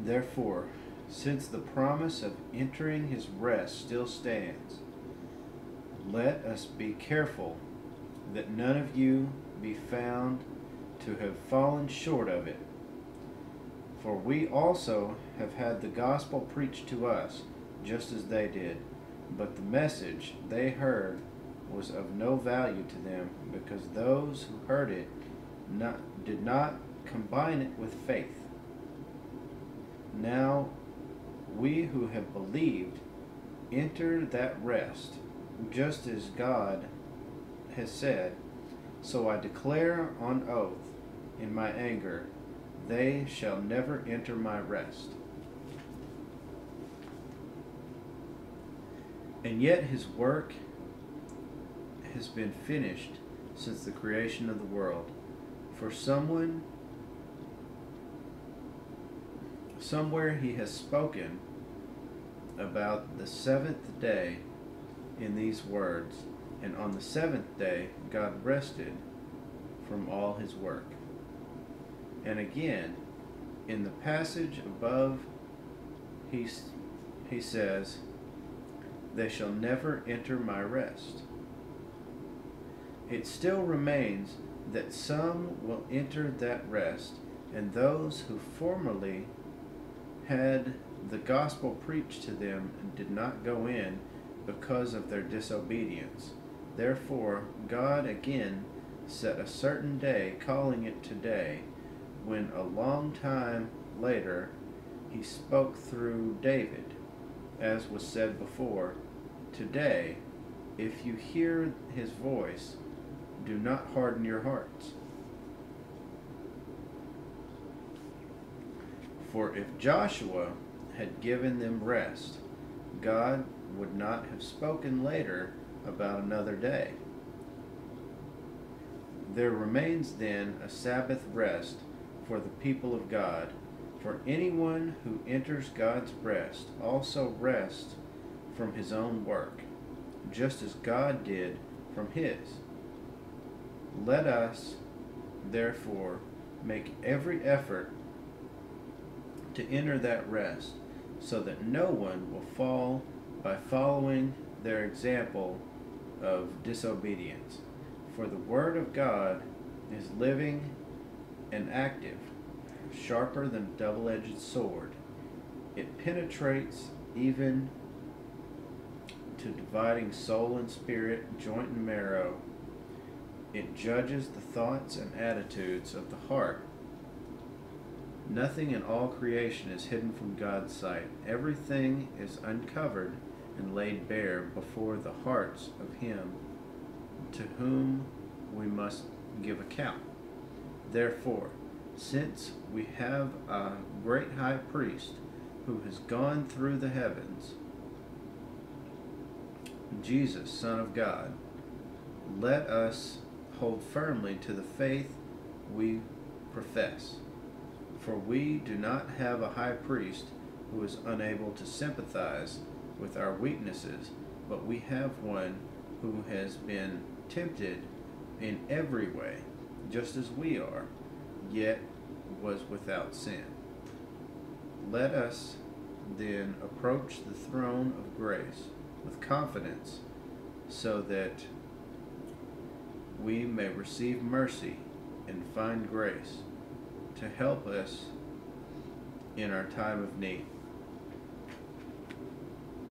Therefore, since the promise of entering his rest still stands, let us be careful that none of you be found to have fallen short of it. For we also have had the gospel preached to us, just as they did. But the message they heard was of no value to them, because those who heard it did not combine it with faith. Now we who have believed enter that rest, just as God has said, "So I declare on oath in my anger, they shall never enter my rest." And yet his work has been finished since the creation of the world. For somewhere he has spoken about the seventh day in these words, "And on the seventh day God rested from all his work." And again, in the passage above, he says, "They shall never enter my rest." It still remains that some will enter that rest, and those who formerly had the gospel preached to them did not go in because of their disobedience. Therefore, God again set a certain day, calling it today, when a long time later he spoke through David, as was said before, "Today, if you hear his voice, do not harden your hearts." For if Joshua had given them rest, God would not have spoken later about another day. There remains then a Sabbath rest for the people of God, for anyone who enters God's rest also rests from his own work, just as God did from his. Let us, therefore, make every effort to enter that rest, so that no one will fall by following their example of disobedience. For the word of God is living and active, sharper than a double-edged sword. It penetrates even to dividing soul and spirit, joint and marrow. It judges the thoughts and attitudes of the heart. Nothing in all creation is hidden from God's sight. Everything is uncovered and laid bare before the hearts of him to whom we must give account. Therefore, since we have a great high priest who has gone through the heavens, Jesus, Son of God, let us hold firmly to the faith we profess. For we do not have a high priest who is unable to sympathize with our weaknesses, but we have one who has been tempted in every way, just as we are, yet was without sin. Let us then approach the throne of grace with confidence, so that we may receive mercy and find grace to help us in our time of need.